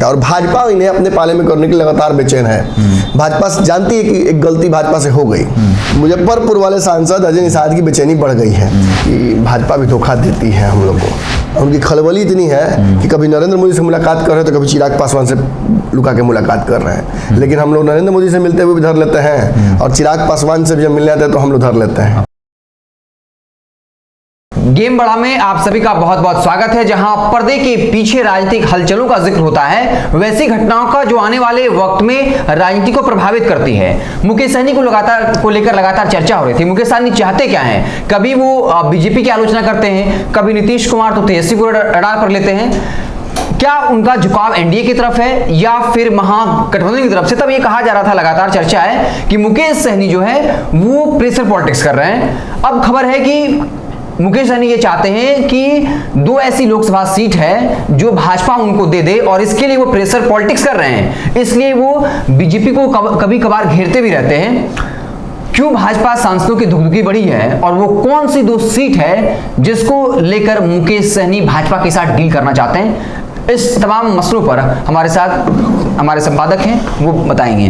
है और भाजपा इन्हें अपने पाले में करने के लिए लगातार बेचैन है। भाजपा जानती है कि एक गलती भाजपा से हो गई। मुजफ्फरपुर वाले सांसद अजय निषाद की बेचैनी बढ़ गई है कि भाजपा भी धोखा देती है हम लोग को। उनकी खलबली इतनी है कि कभी नरेंद्र मोदी से मुलाकात कर रहे हैं तो कभी चिराग पासवान से लुका के मुलाकात कर रहे हैं। लेकिन हम लोग नरेंद्र मोदी से मिलते हुए भी धर लेते हैं और चिराग पासवान से जब मिलने आते हैं तो हम लोग धर लेते हैं। गेम बड़ा में आप सभी का बहुत बहुत स्वागत है, जहां पर्दे के पीछे राजनीतिक हलचलों का जिक्र होता है वैसी घटनाओं का जो आने वाले वक्त में राजनीति को प्रभावित करती है। मुकेश सहनी को लेकर लगातार चर्चा हो रही थी। मुकेश सहनी चाहते क्या हैं? कभी वो बीजेपी की आलोचना करते हैं, कभी नीतीश कुमार तो तेजस्वी को अड़ा कर लेते हैं। क्या उनका झुकाव एनडीए की तरफ है या फिर महागठबंधन की तरफ से? तब ये कहा जा रहा था, लगातार चर्चा है कि मुकेश सहनी जो है वो प्रेशर पॉलिटिक्स कर रहे हैं। अब खबर है कि मुकेश सहनी ये चाहते हैं कि 2 ऐसी लोकसभा सीट है जो भाजपा उनको दे दे और इसके लिए वो प्रेशर पॉलिटिक्स कर रहे हैं। इसलिए वो बीजेपी को कभी कभार घेरते भी रहते हैं। क्यों भाजपा सांसदों की धुकधुकी बढ़ी है और वो कौन सी 2 सीट है जिसको लेकर मुकेश सहनी भाजपा के साथ डील करना चाहते हैं? इस तमाम मसलों पर हमारे साथ हमारे संपादक हैं, वो बताएंगे।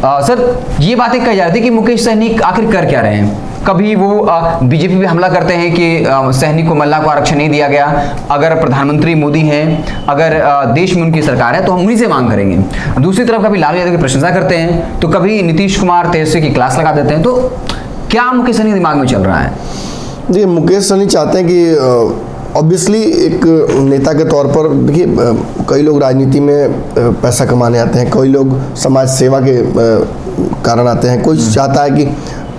सर, ये बातें कही जा रही थी कि मुकेश सहनी आखिर कर क्या रहे हैं। कभी वो बीजेपी पे हमला करते हैं कि सहनी को मल्ला को आरक्षण नहीं दिया गया, अगर प्रधानमंत्री मोदी हैं, अगर देश में उनकी सरकार है तो हम उन्हीं से मांग करेंगे। दूसरी तरफ कभी लालू यादव की प्रशंसा करते हैं तो कभी नीतीश कुमार तेजस्वी की क्लास लगा देते हैं। तो क्या मुकेश सहनी दिमाग में चल रहा है? देखिए, मुकेश सहनी चाहते हैं कि ऑब्वियसली एक नेता के तौर पर, देखिए कई लोग राजनीति में पैसा कमाने आते हैं, कई लोग समाज सेवा के कारण आते हैं। कोई चाहता है कि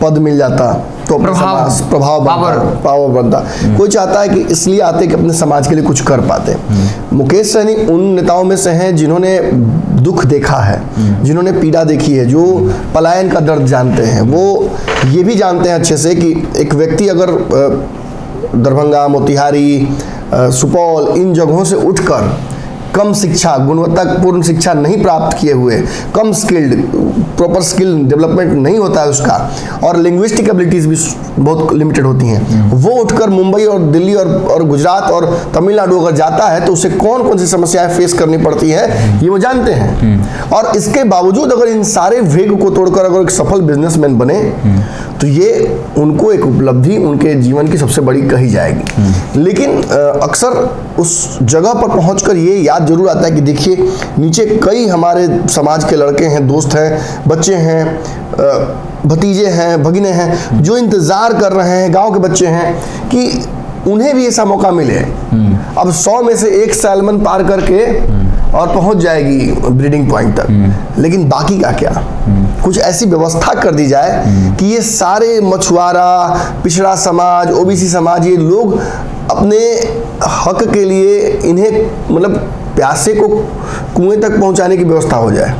पद मिल जाता तो प्रभाव पावर बनता। कोई चाहता है कि इसलिए आते कि अपने समाज के लिए कुछ कर पाते। मुकेश सहनी उन नेताओं में से हैं जिन्होंने दुख देखा है, जिन्होंने पीड़ा देखी है, जो पलायन का दर्द जानते हैं। वो ये भी जानते हैं अच्छे से कि एक व्यक्ति अगर दरभंगा, मोतिहारी, सुपौल इन जगहों से उठकर कम शिक्षा, गुणवत्तापूर्ण शिक्षा नहीं प्राप्त किए हुए, कम स्किल्ड, प्रॉपर स्किल डेवलपमेंट नहीं होता है उसका, और लिंग्विस्टिक एबिलिटीज़ भी बहुत लिमिटेड होती हैं, वो उठकर मुंबई और दिल्ली और गुजरात और तमिलनाडु अगर जाता है तो उसे कौन कौन सी समस्याएं फेस करनी पड़ती है ये वो जानते हैं। और इसके बावजूद अगर इन सारे वेग को तोड़कर अगर एक सफल बिजनेसमैन बने तो ये उनको एक उपलब्धि उनके जीवन की सबसे बड़ी कही जाएगी। लेकिन अक्सर उस जगह पर पहुंचकर ये याद जरूर आता है कि देखिए नीचे कई हमारे समाज के लड़के हैं, दोस्त हैं, बच्चे हैं, भतीजे हैं, भगिने हैं जो इंतजार कर रहे हैं, गांव के बच्चे हैं कि उन्हें भी ऐसा मौका मिले। अब 100 में से 1 सैल्मन पार करके और पहुंच जाएगी ब्रीडिंग पॉइंट तक, लेकिन बाकी का क्या? कुछ ऐसी व्यवस्था कर दी जाए कि ये सारे मछुआरा, पिछड़ा समाज, ओबीसी समाज, ये लोग अपने हक के लिए इन्हें मतलब प्यासे को कुएं तक पहुंचाने की व्यवस्था हो जाए,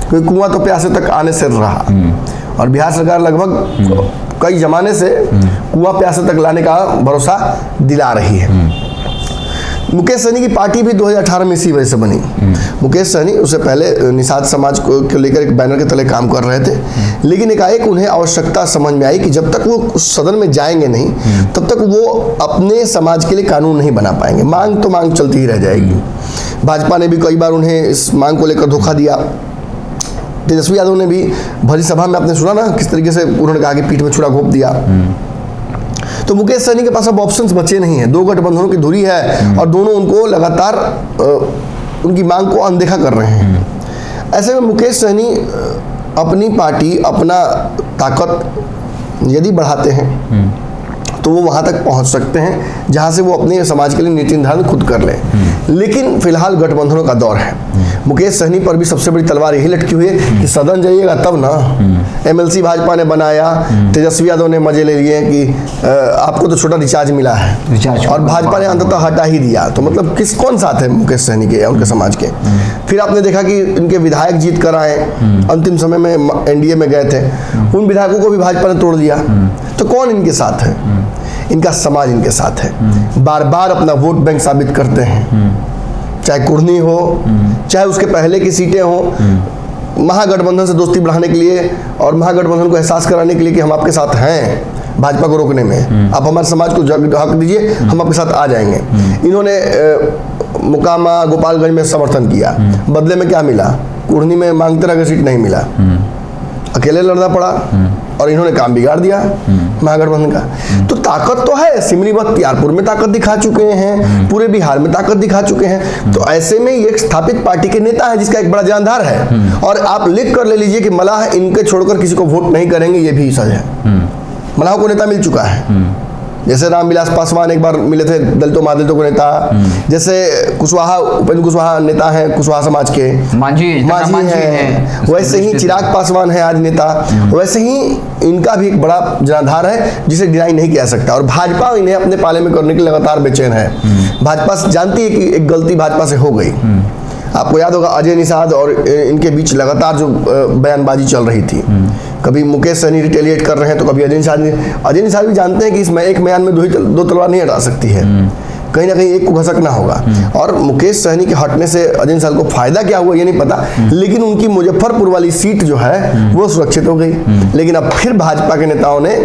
क्योंकि कुआं तो प्यासे तक आने से रहा और बिहार सरकार लगभग कई जमाने से कुआं प्यासे तक लाने का भरोसा दिला रही है। मुकेश सहनी की पार्टी भी 2018 में इसी वजह से बनी। मुकेश सहनी उससे पहले निषाद समाज को लेकर एक बैनर के तले काम कर रहे थे, लेकिन एकाएक उन्हें आवश्यकता समझ में आई कि जब तक वो उस सदन में जाएंगे नहीं तब तक वो अपने समाज के लिए कानून नहीं बना पाएंगे। मांग तो मांग चलती ही रह जाएगी। भाजपा ने भी कई बार उन्हें इस मांग को लेकर धोखा दिया। तेजस्वी यादव ने भी भरी सभा में आपने सुना ना किस तरीके से उन्होंने कहा कि पीठ में छुरा घोंप दिया। तो मुकेश सहनी के पास अब ऑप्शंस बचे नहीं है। 2 गठबंधनों की धुरी है और दोनों उनको लगातार उनकी मांग को अनदेखा कर रहे हैं। ऐसे में मुकेश सहनी अपनी पार्टी, अपना ताकत यदि बढ़ाते हैं तो वो वहां तक पहुंच सकते हैं जहां से वो अपने समाज के लिए नीति निर्धारण खुद कर लें। लेकिन फिलहाल गठबंधनों का दौर है। मुकेश सहनी पर भी सबसे बड़ी तलवार यही लटकी हुई है कि सदन जाइएगा तब ना। एमएलसी भाजपा ने बनाया, तेजस्वी यादव ने मजे ले लिए कि आपको तो छोटा रिचार्ज मिला है और भाजपा ने अंततः हटा ही दिया। तो मतलब कौन साथ है मुकेश सहनी के या उनके समाज के? फिर आपने देखा कि इनके विधायक जीत कर आए, अंतिम समय में एनडीए में गए थे, उन विधायकों को भी भाजपा ने तोड़ दिया। तो कौन इनके साथ है? इनका समाज इनके साथ है। बार बार अपना वोट बैंक साबित करते हैं, चाहे कुर्नी हो, चाहे उसके पहले की सीटें हो। महागठबंधन से दोस्ती बढ़ाने के लिए और महागठबंधन को एहसास कराने के लिए कि हम आपके साथ हैं भाजपा को रोकने में, आप हमारे समाज को हक दीजिए, हम आपके साथ आ जाएंगे। इन्होंने मुकामा गोपालगंज में समर्थन किया, बदले में क्या मिला? कुढ़नी में मांगते रह सीट नहीं मिला, अकेले लड़ना पड़ा और इन्होंने काम बिगाड़ दिया महागठबंधन का। तो ताकत तो है, सिमरी बख्तियारपुर में ताकत दिखा चुके हैं, पूरे बिहार में ताकत दिखा चुके हैं। तो ऐसे में ये एक स्थापित पार्टी के नेता है जिसका एक बड़ा जानदार है, और आप लिख कर ले लीजिए कि मलाह इनके छोड़कर किसी को वोट नहीं करेंगे, ये भी सच है। मलाह को नेता मिल चुका है, जैसे रामविलास पासवान एक बार मिले थे दलितों महादलितों को नेता, जैसे कुशवाहा, उपेंद्र कुशवाहा नेता हैं कुशवाहा समाज के, मांझी हैं, वैसे ही चिराग पासवान है आज नेता, वैसे ही इनका भी एक बड़ा जनाधार है जिसे डिनाई नहीं किया सकता। और भाजपा इन्हें अपने पाले में करने के लिए लगातार बेचैन है। भाजपा जानती है कि एक गलती भाजपा से हो गई। आपको याद होगा अजय निषाद और इनके बीच लगातार जो बयानबाजी चल रही थी, कभी मुकेश सहनी रिटेलिएट कर रहे हैं तो कभी अजय निषाद भी जानते हैं कि इसमें एक म्यान में दो तलवार नहीं हटा सकती है, कहीं ना कहीं एक को घसकना होगा। और मुकेश सहनी के हटने से अजय निषाद को फायदा क्या हुआ ये नहीं पता, लेकिन उनकी मुजफ्फरपुर वाली सीट जो है वो सुरक्षित हो गई। लेकिन अब फिर भाजपा के नेताओं ने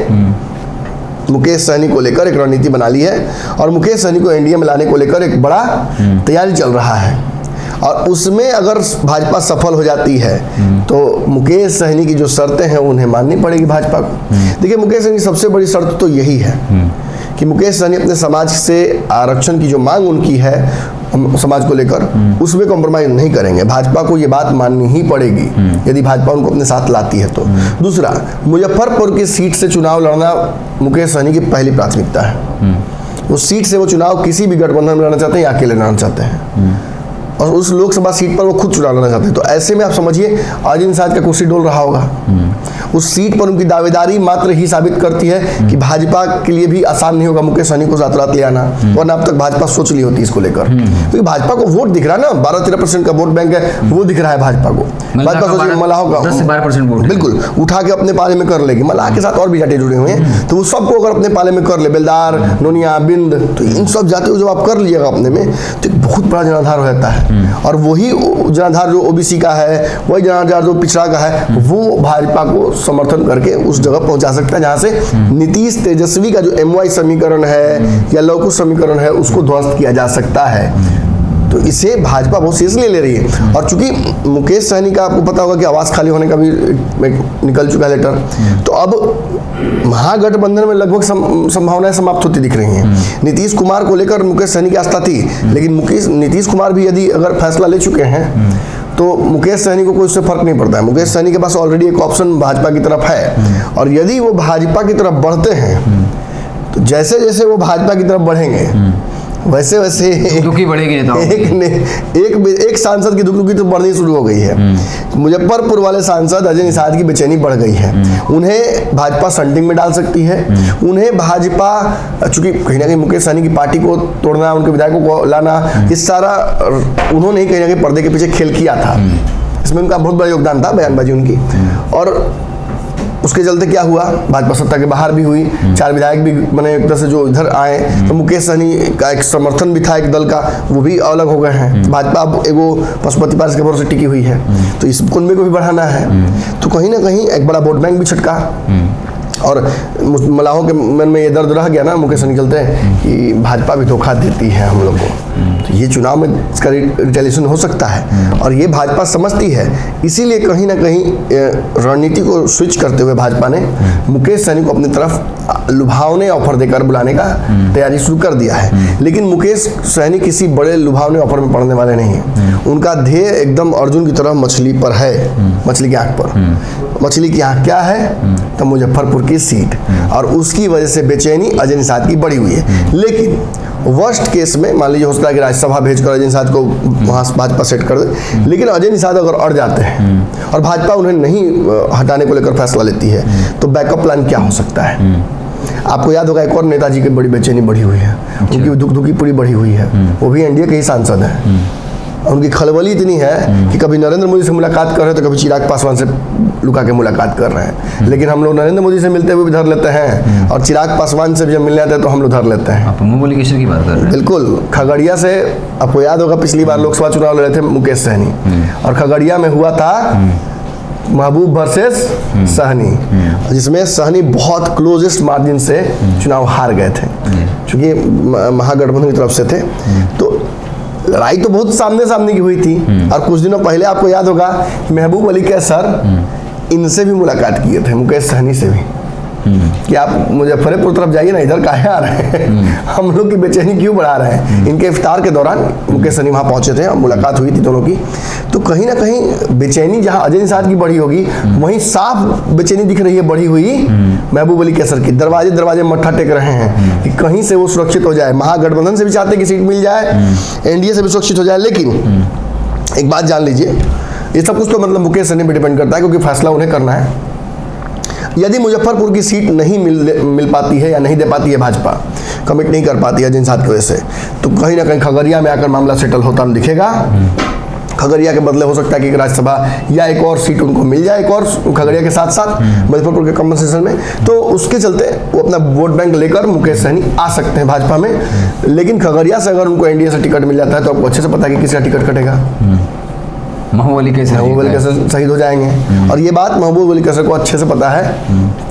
मुकेश सहनी को लेकर एक रणनीति बना ली है, और मुकेश सहनी को एनडीए में लाने को लेकर एक बड़ा तैयारी चल रहा है। और उसमें अगर भाजपा सफल हो जाती है तो मुकेश सहनी की जो शर्तें हैं उन्हें माननी पड़ेगी भाजपा को। देखिए, मुकेश सहनी की सबसे बड़ी शर्त तो यही है कि मुकेश सहनी अपने समाज से आरक्षण की जो मांग उनकी है समाज को लेकर, उसमें कॉम्प्रोमाइज नहीं करेंगे। भाजपा को ये बात माननी ही पड़ेगी यदि भाजपा उनको अपने साथ लाती है तो। दूसरा, मुजफ्फरपुर की सीट से चुनाव लड़ना मुकेश सहनी की पहली प्राथमिकता है। उस सीट से वो चुनाव किसी भी गठबंधन में लड़ना चाहते हैं या अकेले लड़ना चाहते हैं, और उस लोकसभा सीट पर वो खुद चुनाव लड़ना चाहते हैं। तो ऐसे में आप समझिए अजय निषाद का कुर्सी डोल रहा होगा। उस सीट पर उनकी दावेदारी मात्र ही साबित करती है कि भाजपा के लिए भी आसान नहीं होगा मुकेश सहनी को रात ले आना, वरना अब तक भाजपा सोच ली होती इसको लेकर। क्योंकि भाजपा को वोट दिख रहा है ना, 12-13% का वोट बैंक है, वो दिख रहा है भाजपा को। भाजपा सोच मलाह का 10 से 12% वोट बिल्कुल उठा के अपने पाले में कर लेगी। मलाह के साथ और भी जाति जुड़े हुए हैं, तो वो सबको अगर अपने पाले में कर ले, बेलदार, नोनिया, बिंद, तो इन सब जातियों को जब आप कर लीजिएगा अपने में तो एक बहुत बड़ा जनाधार हो जाता है। और वही जनाधार जो ओबीसी का है, वही जनाधार जो पिछड़ा का है, वो भाजपा को समर्थन करके उस जगह पहुंचा सकता है जहां से नीतीश तेजस्वी का जो MY समीकरण है या लवकुश समीकरण है उसको ध्वस्त किया जा सकता है। तो इसे भाजपा बहुत सीरियसली ले रही है। और चूंकि मुकेश सहनी का आपको पता होगा कि आवास खाली होने का भी निकल चुका है लेटर, तो अब महागठबंधन में लगभग संभावनाएं समाप्त होती दिख रही हैं। नीतीश कुमार को लेकर मुकेश सहनी की आस्था थी, लेकिन नीतीश कुमार भी यदि अगर फैसला ले चुके हैं तो मुकेश सहनी को कोई उससे फर्क नहीं पड़ता है। मुकेश सहनी के पास ऑलरेडी एक ऑप्शन भाजपा की तरफ है, और यदि वो भाजपा की तरफ बढ़ते हैं तो जैसे जैसे वो भाजपा की तरफ बढ़ेंगे वैसे वैसे दुखी बढ़ेगी एक सांसद की दुखी तो बढ़नी शुरू हो गई है। मुजफ्फरपुर वाले सांसद अजय निषाद की बेचैनी बढ़ गई है। उन्हें भाजपा संटिंग में डाल सकती है। उन्हें भाजपा, चूंकि कहीं ना कहीं मुकेश सहनी की पार्टी को तोड़ना, उनके विधायकों को लाना, इस सारा उन्होंने ही कहीं ना कहीं पर्दे के पीछे खेल किया था। इसमें उनका बहुत बड़ा योगदान था, बयानबाजी उनकी। और उसके चलते क्या हुआ, भाजपा सत्ता के बाहर भी हुई, 4 विधायक भी बने एक तरह से जो इधर आए, तो मुकेश सहनी का एक समर्थन भी था एक दल का, वो भी अलग हो गए हैं। भाजपा अब एगो पशुपति पारस के भरोसे टिकी हुई है, तो इस कुनबे को भी बढ़ाना है। तो कहीं ना कहीं एक बड़ा वोट बैंक भी छटका, और मलाहों के मन में ये दर्द रह गया ना मुकेश सहनी चलते हैं कि भाजपा भी धोखा देती है हम लोग को। तो ये चुनाव में इसका रिटेलिएशन हो सकता है, और ये भाजपा समझती है। इसीलिए कहीं ना कहीं रणनीति को स्विच करते हुए भाजपा ने मुकेश सहनी को अपनी तरफ लुभावने ऑफर देकर बुलाने का तैयारी शुरू कर दिया है। लेकिन मुकेश सहनी किसी बड़े लुभावने ऑफर में पड़ने वाले नहीं हैं। उनका ध्येय एकदम अर्जुन की तरह मछली पर है, मछली की आंख पर। मछली की आंख क्या है? तो मुजफ्फरपुर की सीट, और उसकी वजह से बेचैनी अजय निषाद की बढ़ी हुई है। लेकिन वर्स्ट केस में मान लीजिए हो सकता है कि राज्यसभा भेजकर अजय निषाद को वहाँ भाजपा सेट कर दे, लेकिन अजय निषाद अगर अड़ जाते हैं और भाजपा उन्हें नहीं हटाने को लेकर फैसला लेती है, तो बैकअप प्लान क्या हो सकता है? आपको याद होगा एक और नेताजी की बड़ी बेचैनी बढ़ी हुई है, उनकी दुखी पूरी बढ़ी हुई है, वो भी एनडीए के ही सांसद हैं। उनकी खलबली इतनी है कि कभी नरेंद्र मोदी से मुलाकात कर रहे हैं तो कभी चिराग पासवान से लुका के मुलाकात कर रहे हैं। लेकिन हम लोग नरेंद्र मोदी से मिलते हुए भी धर लेते हैं, और चिराग पासवान से भी जब मिलने आते हैं तो हम लोग धर लेते हैं। आप मुंबई केसर की बात कर रहे हैं? बिल्कुल। खगड़िया से आपको याद होगा पिछली बार लोकसभा चुनाव लड़े थे मुकेश सहनी, और खगड़िया में हुआ था महबूब वर्सेस सहनी, जिसमें सहनी बहुत क्लोजेस्ट मार्जिन से चुनाव हार गए थे, क्योंकि महागठबंधन की तरफ से थे। तो लड़ाई तो बहुत सामने सामने की हुई थी। और कुछ दिनों पहले आपको याद होगा महबूब अली कैसर इनसे भी मुलाकात किए थे, मुकेश सहनी से भी, कि आप मुजफ्फरपुर तरफ जाइए ना, इधर काहे आ रहे हैं, हम लोग की बेचैनी क्यों बढ़ा रहे हैं। इनके इफ्तार के दौरान मुकेश सहनी वहाँ पहुंचे थे और मुलाकात हुई थी दोनों की। तो कहीं ना कहीं बेचैनी जहाँ अजय निषाद की बढ़ी होगी, वहीं साफ बेचैनी दिख रही है बढ़ी हुई महबूब अली कैसर की। दरवाजे दरवाजे मत्था टेक रहे हैं कि कहीं से वो सुरक्षित हो जाए। महागठबंधन से भी चाहते हैं कि सीट मिल जाए, एनडीए से भी सुरक्षित हो जाए। लेकिन एक बात जान लीजिए, ये सब कुछ तो मतलब मुकेश सहनी पे डिपेंड करता है, क्योंकि फैसला उन्हें करना है। यदि मुजफ्फरपुर की सीट नहीं मिल पाती है या नहीं दे पाती है, भाजपा कमिट नहीं कर पाती है अजय निषाद की वजह से, तो कहीं ना कहीं खगड़िया में आकर मामला सेटल होता दिखेगा। खगड़िया के बदले हो सकता है कि राज्यसभा या एक और सीट उनको मिल जाए, एक और खगड़िया के साथ साथ मुजफ्फरपुर के कंपनसेशन में। तो उसके चलते वो अपना वोट बैंक लेकर मुकेश सहनी आ सकते हैं भाजपा में। लेकिन खगड़िया से अगर उनको एनडीए से टिकट मिल जाता है तो आपको अच्छे से पता है कि किसका टिकट कटेगा। महबूब अली कैसर शहीद हो जाएंगे। और ये बात महबूब अली कैसर को अच्छे से पता है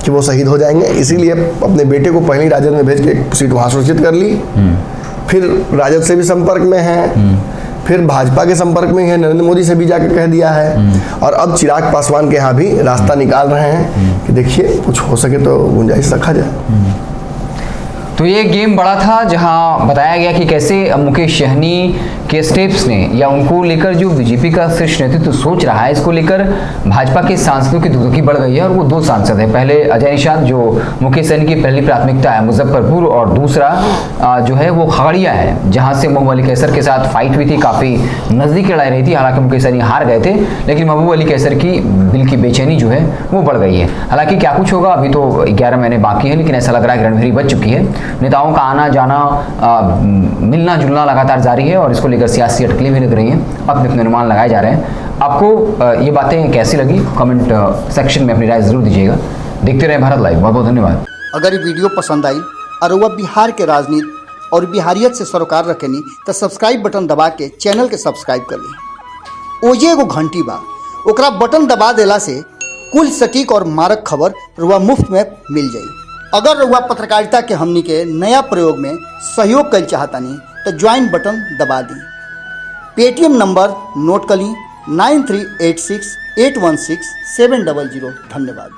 कि वो शहीद हो जाएंगे, इसीलिए अपने बेटे को पहले ही राजद में भेज के एक सीट वहाँ सुरक्षित कर ली। फिर राजद से भी संपर्क में है, फिर भाजपा के संपर्क में है, नरेंद्र मोदी से भी जाके कह दिया है, और अब चिराग पासवान के यहाँ भी रास्ता निकाल रहे हैं कि देखिए कुछ हो सके तो गुंजाइश रखा जाए। तो ये गेम बड़ा था, जहां बताया गया कि कैसे मुकेश सहनी के स्टेप्स ने या उनको लेकर जो बीजेपी का शीर्ष नेतृत्व सोच रहा है, इसको लेकर भाजपा के सांसदों की धुधुकी बढ़ गई है। और वो दो सांसद हैं, पहले अजय निषाद जो मुकेश सहनी की पहली प्राथमिकता है मुजफ्फरपुर, और दूसरा जो है वो खगड़िया है, जहां से महबूब अली कैसर के साथ फाइट हुई थी, काफ़ी नज़दीक लड़ाई रही थी। हालांकि मुकेश सहनी हार गए थे, लेकिन महबूब अली कैसर की दिल की बेचैनी जो है वो बढ़ गई है। हालांकि क्या कुछ होगा अभी तो 11 महीने बाकी है, लेकिन ऐसा लग रहा है कि रणभेरी बच चुकी है। नेताओं का आना जाना, मिलना जुलना लगातार जारी है, और इसको लेकर सियासी अटकलें भी लग रही हैं, अपने अपने अनुमान लगाए जा रहे हैं। आपको ये बातें कैसी लगी कमेंट सेक्शन में अपनी राय जरूर दीजिएगा। देखते रहे भारत लाइव। बहुत बहुत धन्यवाद। अगर ये वीडियो पसंद आई और वह बिहार के राजनीति और बिहारियत से सरोकार रखेनी तो सब्सक्राइब बटन दबा के चैनल के सब्सक्राइब कर ली। ओजे एगो घंटी बा, ओकरा बटन दबा देला से कुल सटीक और मारक खबर रुआ मुफ्त में मिल जाई। अगर रुआ पत्रकारिता के हमनी के नया प्रयोग में सहयोग कर चाहतानी तो ज्वाइन बटन दबा दी। पेटीएम नंबर नोट कर ली 9386816700। धन्यवाद।